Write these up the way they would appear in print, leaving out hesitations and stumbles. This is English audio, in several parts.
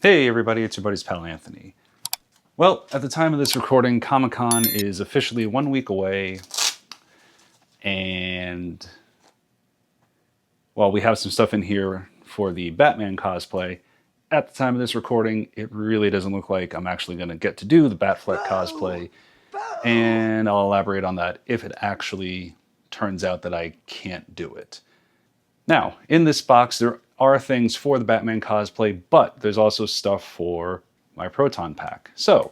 Hey everybody, it's your buddy's pal Anthony. Well, at the time of this recording, Comic-Con is officially 1 week away, and while we have some stuff in here for the Batman cosplay, at the time of this recording, it really doesn't look like I'm actually going to get to do the Batfleck cosplay, and I'll elaborate on that if it actually turns out that I can't do it. Now, in this box, there are things for the Batman cosplay, but there's also stuff for my Proton Pack. So,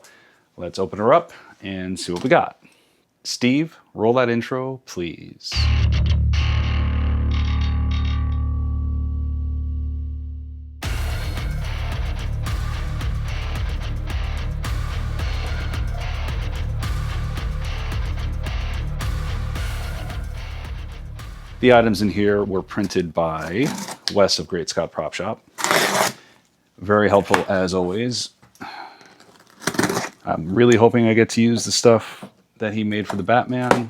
let's open her up and see what we got. Steve, roll that intro, please. The items in here were printed by Wes of Great Scott Prop Shop. Very helpful as always. I'm really hoping I get to use the stuff that he made for the Batman,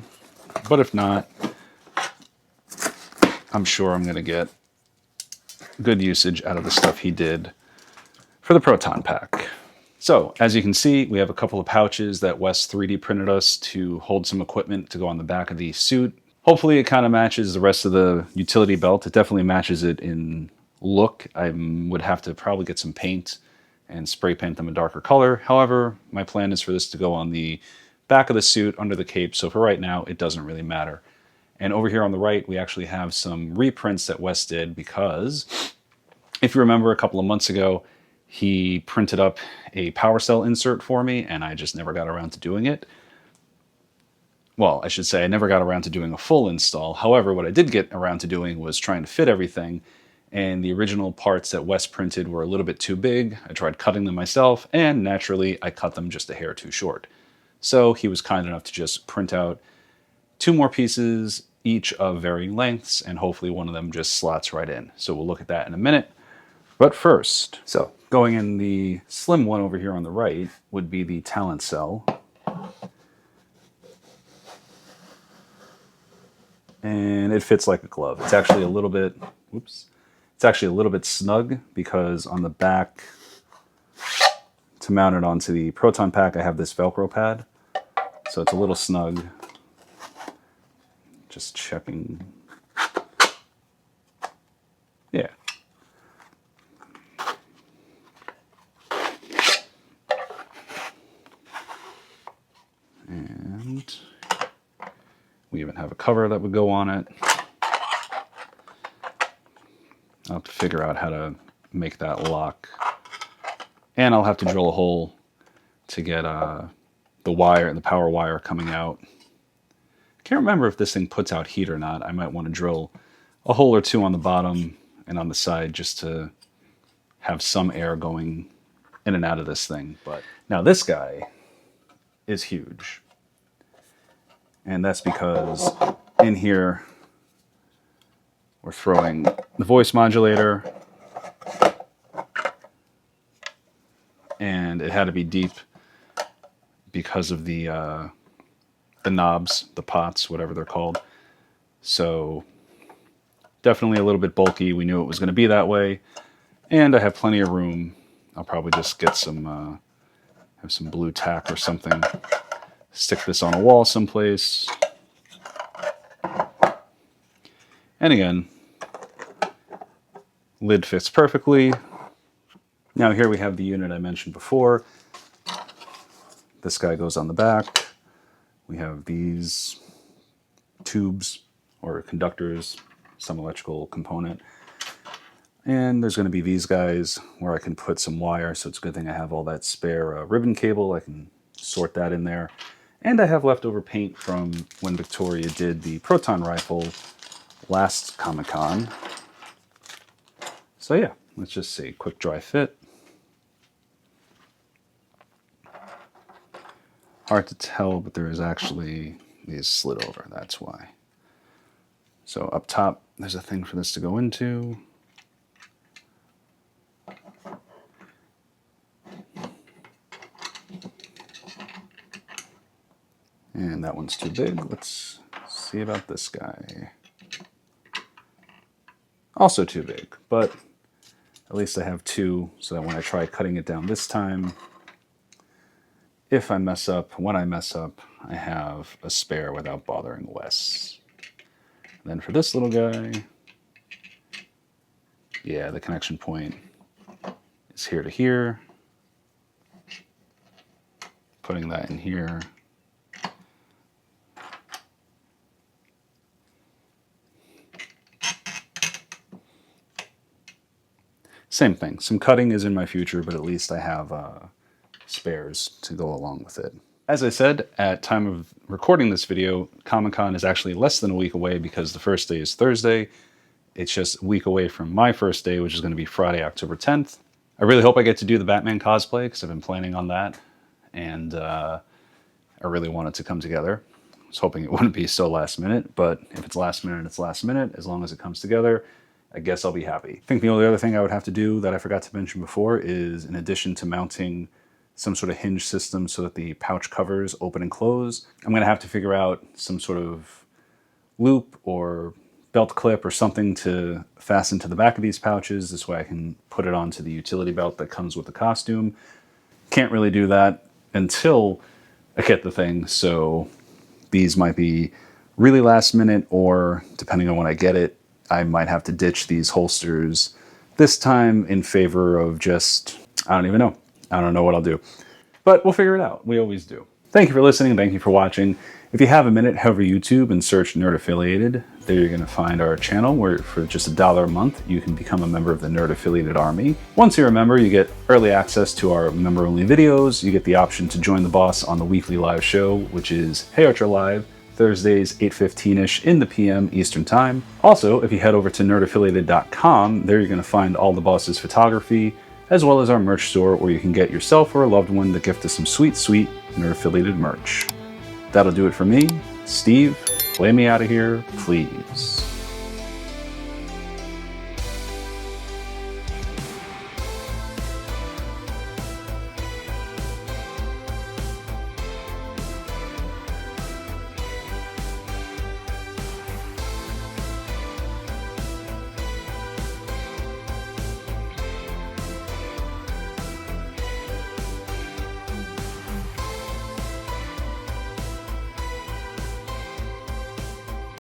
but if not, I'm sure I'm going to get good usage out of the stuff he did for the Proton Pack. So, as you can see, we have a couple of pouches that Wes 3D printed us to hold some equipment to go on the back of the suit. Hopefully it kind of matches the rest of the utility belt. It definitely matches it in look. I would have to probably get some paint and spray paint them a darker color. However, my plan is for this to go on the back of the suit under the cape, so for right now, it doesn't really matter. And over here on the right, we actually have some reprints that Wes did because, if you remember a couple of months ago, he printed up a power cell insert for me, and I just never got around to doing it. Well, I should say I never got around to doing a full install. However, what I did get around to doing was trying to fit everything, and the original parts that Wes printed were a little bit too big. I tried cutting them myself, and naturally, I cut them just a hair too short. So he was kind enough to just print out 2 more pieces, each of varying lengths, and hopefully one of them just slots right in. So we'll look at that in a minute. But first, so going in the slim one over here on the right would be the talent cell. And it fits like a glove. It's actually a little bit, whoops, it's actually a little bit snug because on the back, to mount it onto the Proton Pack, I have this Velcro pad. So it's a little snug. Just checking. Yeah. And we even have a cover that would go on it. I'll have to figure out how to make that lock. And I'll have to drill a hole to get the wire, the power wire coming out. Can't remember if this thing puts out heat or not. I might want to drill a hole or 2 on the bottom and on the side just to have some air going in and out of this thing. But now this guy is huge. And that's because in here, we're throwing the voice modulator, and it had to be deep because of the knobs, the pots, whatever they're called. So definitely a little bit bulky. We knew it was going to be that way, and I have plenty of room. I'll probably just get some, have some blue tack or something. Stick this on a wall someplace. And again, lid fits perfectly. Now here we have the unit I mentioned before. This guy goes on the back. We have these tubes or conductors, some electrical component. And there's going to be these guys where I can put some wire, so it's a good thing I have all that spare ribbon cable. I can sort that in there. And I have leftover paint from when Victoria did the Proton rifle last Comic-Con. So yeah, let's just see. Quick dry fit. Hard to tell, but there is actually these slid over. That's why. So up top, there's a thing for this to go into. And that one's too big. Let's see about this guy. Also too big, but At least I have two, so that when I try cutting it down this time, if I mess up, when I mess up, I have a spare without bothering Wes. And then for this little guy, yeah, the connection point is here to here. Putting that in here. Same thing. Some cutting is in my future, but at least I have spares to go along with it. As I said, at time of recording this video, Comic-Con is actually less than a week away because the first day is Thursday. It's just a week away from my first day, which is going to be Friday, October 10th. I really hope I get to do the Batman cosplay because I've been planning on that, and I really want it to come together. I was hoping it wouldn't be so last minute, but if it's last minute, it's last minute. As long as it comes together, I guess I'll be happy. I think the only other thing I would have to do that I forgot to mention before is, in addition to mounting some sort of hinge system so that the pouch covers open and close, I'm going to have to figure out some sort of loop or belt clip or something to fasten to the back of these pouches. This way I can put it onto the utility belt that comes with the costume. Can't really do that until I get the thing, so these might be really last minute, or depending on when I get it, I might have to ditch these holsters this time in favor of just, I don't even know. I don't know what I'll do, but we'll figure it out. We always do. Thank you for listening. Thank you for watching. If you have a minute, head over to YouTube and search Nerd Affiliated. There you're going to find our channel where for just $1 a month, you can become a member of the Nerd Affiliated Army. Once you're a member, you get early access to our member-only videos. You get the option to join the boss on the weekly live show, which is Hey Archer Live, Thursdays, 8:15-ish in the PM Eastern Time. Also, if you head over to nerdaffiliated.com, there you're going to find all the boss's photography, as well as our merch store where you can get yourself or a loved one the gift of some sweet, sweet Nerd Affiliated merch. That'll do it for me. Steve, play me out of here, please.